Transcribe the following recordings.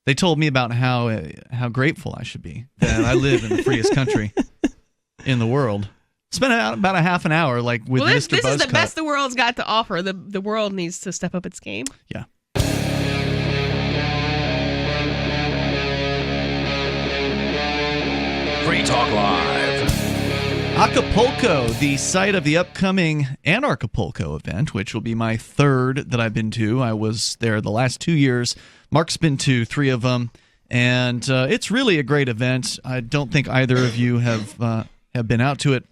They told me about how grateful I should be that I live in the freest country in the world. Spent about a half an hour with Mr. Buzzcut. This is the best the world's got to offer. The world needs to step up its game. Yeah. Free Talk Live. Acapulco, the site of the upcoming Anarchapulco event, which will be my third that I've been to. I was there the last 2 years. Mark's been to 3 of them, and it's really a great event. I don't think either of you have been out to it,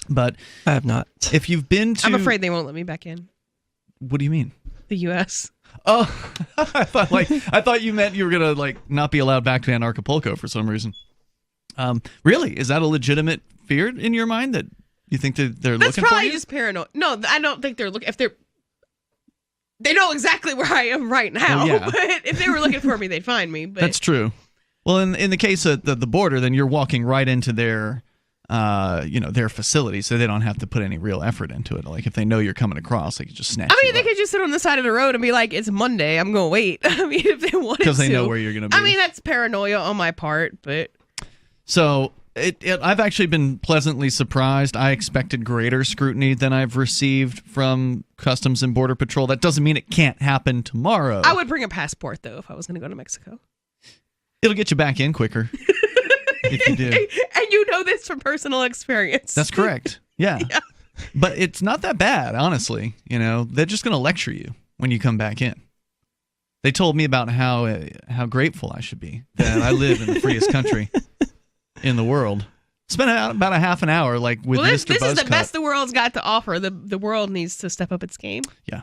but I have not. If you've been to, I'm afraid they won't let me back in. What do you mean? The U.S. Oh, I thought you meant you were gonna not be allowed back to Anarchapulco for some reason. Really? Is that a legitimate fear in your mind that you think that they're looking for you? That's probably just paranoid. No, I don't think they're looking. They know exactly where I am right now. Well, yeah. But if they were looking for me, they'd find me. But that's true. Well, in the case of the border, then you're walking right into their facility, so they don't have to put any real effort into it. Like if they know you're coming across, they could just snatch. They could just sit on the side of the road and be like, "It's Monday. I'm going to wait." If they wanted to, because they know where you're going to be. That's paranoia on my part, but. So I've actually been pleasantly surprised. I expected greater scrutiny than I've received from Customs and Border Patrol. That doesn't mean it can't happen tomorrow. I would bring a passport, though, if I was going to go to Mexico. It'll get you back in quicker if you do. And you know this from personal experience. That's correct. Yeah. But it's not that bad, honestly. They're just going to lecture you when you come back in. They told me about how grateful I should be that I live in the freest country in the world. Spent about a half an hour with Mr. Buzzcut. This is the best the world's got to offer. The world needs to step up its game. Yeah.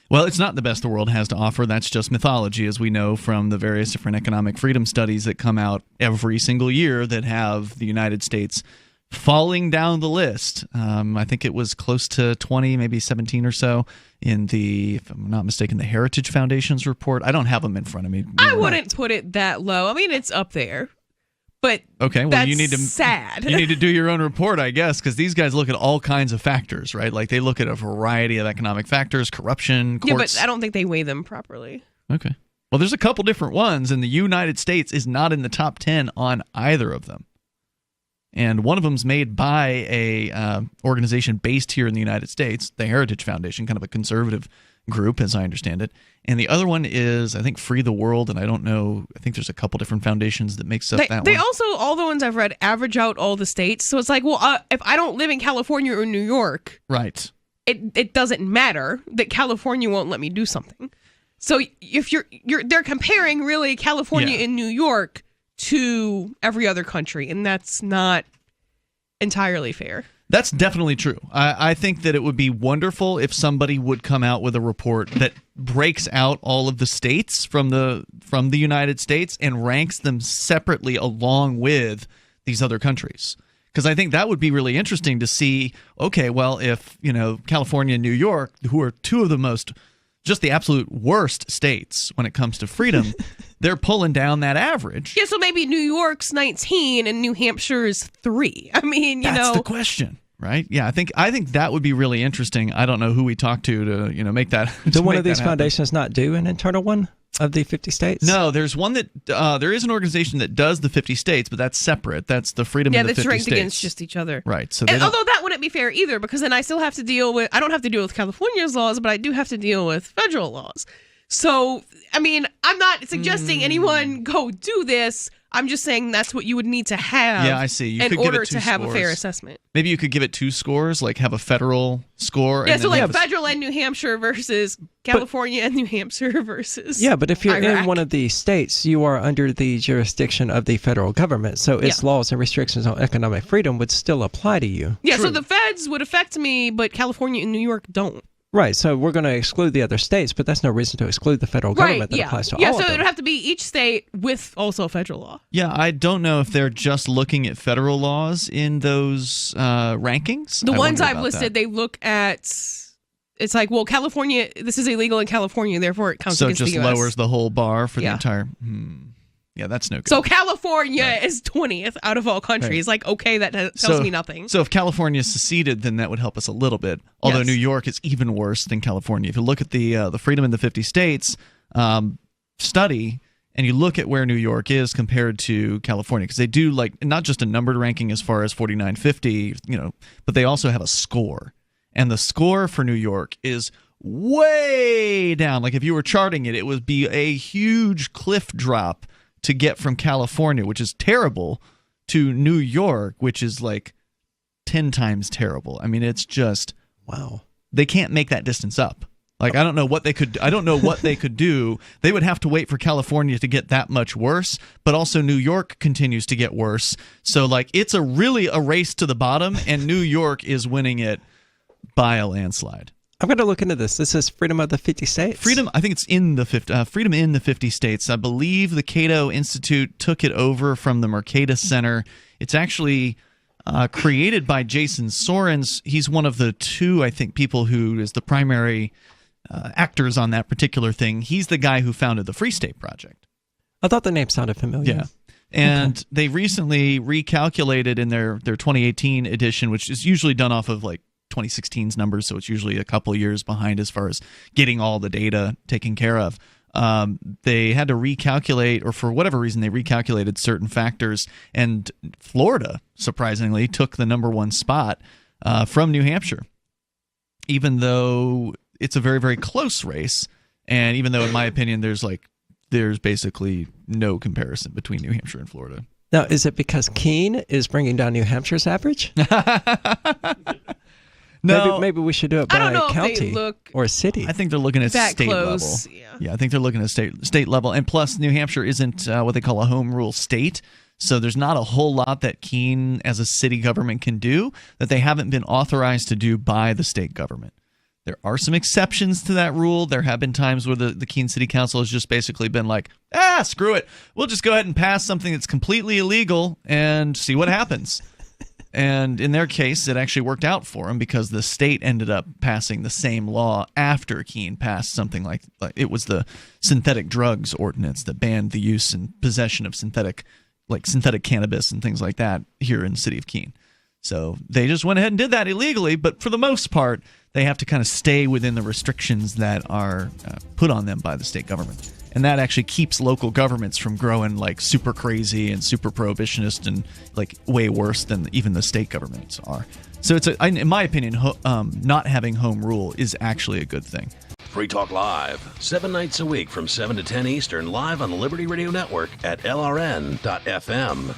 Well, it's not the best the world has to offer. That's just mythology, as we know from the various different economic freedom studies that come out every single year that have the United States falling down the list. I think it was close to 20, maybe 17 or so in if I'm not mistaken, the Heritage Foundation's report. I don't have them in front of me. I wouldn't put it that low. It's up there. But okay, well, that's you need to sad. You need to do your own report, I guess, because these guys look at all kinds of factors, right? They look at a variety of economic factors, corruption, courts. Yeah, but I don't think they weigh them properly. Okay. Well, there's a couple different ones, and the United States is not in the top 10 on either of them. And one of them's made by a organization based here in the United States, the Heritage Foundation, kind of a conservative group, as I understand it. And the other one is, I think, Free the World, and I don't know, I think there's a couple different foundations that makes up that one. They also, all the ones I've read, average out all the states. So it's if I don't live in California or New York, right, it doesn't matter that California won't let me do something. So if they're comparing really California and New York to every other country, and that's not entirely fair. That's definitely true. I think that it would be wonderful if somebody would come out with a report that breaks out all of the states from the United States and ranks them separately along with these other countries. Because I think that would be really interesting to see, okay, well, if, California and New York, who are two of the just the absolute worst states when it comes to freedom, they're pulling down that average. Yeah, so maybe New York's 19 and New Hampshire's 3. That's the question, right? Yeah, I think that would be really interesting. I don't know who we talk to make that. Do one of these foundations not do an internal one of the 50 states? No, there's one that there is an organization that does the 50 states, but that's separate. That's the Freedom of the 50 States. Yeah, that's ranked against just each other. Right. So although that wouldn't be fair either, because then I still have to deal with. I don't have to deal with California's laws, but I do have to deal with federal laws. So, I'm not suggesting anyone go do this. I'm just saying that's what you would need to have. Yeah, I see. In order to have a fair assessment. Maybe you could give it 2 scores, have a federal score. Yeah, so federal and New Hampshire versus California and New Hampshire versus. Yeah, but if you're Iraq. in one of the states, you are under the jurisdiction of the federal government. So its laws and restrictions on economic freedom would still apply to you. Yeah, True. So the feds would affect me, but California and New York don't. Right, so we're going to exclude the other states, but that's no reason to exclude the federal government that applies to all of them. Yeah, so it would have to be each state with also federal law. Yeah, I don't know if they're just looking at federal laws in those rankings. The ones I've listed, they look at, it's California, this is illegal in California, therefore it counts against the US. So it just lowers the whole bar for the entire... Yeah, that's no good. So California is 20th out of all countries. Right. Okay, that tells me nothing. So if California seceded, then that would help us a little bit. Although New York is even worse than California. If you look at the Freedom in the 50 States study, and you look at where New York is compared to California, because they do like not just a numbered ranking as far as 4950, but they also have a score. And the score for New York is way down. Like if you were charting it, it would be a huge cliff drop to get from California, which is terrible, to New York, which is like 10 times terrible. I mean, it's just wow. They can't make that distance up. Like I don't know what they could do. They would have to wait for California to get that much worse, but also New York continues to get worse. So like it's really a race to the bottom, and New York is winning it by a landslide. I'm going to look into this. This is freedom of the 50 states. Freedom, I think it's in the 50. Freedom in the 50 states. I believe the Cato Institute took it over from the Mercatus Center. It's actually created by Jason Sorens. He's one of the two, I think, people who is the primary actors on that particular thing. He's the guy who founded the Free State Project. I thought the name sounded familiar. Yeah. And they recently recalculated in their 2018 edition, which is usually done off of like 2016's numbers, so it's usually a couple years behind as far as getting all the data taken care of. They had to recalculate, or for whatever reason, they recalculated certain factors, and Florida, surprisingly, took the number one spot from New Hampshire, even though it's a very, very close race, and even though, in my opinion, there's basically no comparison between New Hampshire and Florida. Now, is it because Keene is bringing down New Hampshire's average? No, maybe we should do it by county or city. I think they're looking at state close. level. Yeah, I think they're looking at state level. And plus, New Hampshire isn't what they call a home rule state, so there's not a whole lot that Keene as a city government can do that they haven't been authorized to do by the state government. There are some exceptions to that rule. There have been times where the Keene City Council has just basically been like, screw it. We'll just go ahead and pass something that's completely illegal and see what happens. And in their case, it actually worked out for them because the state ended up passing the same law after Keene passed something like it was the synthetic drugs ordinance that banned the use and possession of synthetic cannabis and things like that here in the city of Keene. So they just went ahead and did that illegally, but for the most part, they have to kind of stay within the restrictions that are put on them by the state government. And that actually keeps local governments from growing like super crazy and super prohibitionist and like way worse than even the state governments are. So in my opinion, not having home rule is actually a good thing. Free Talk Live, 7 nights a week from 7 to 10 Eastern, live on the Liberty Radio Network at LRN.FM.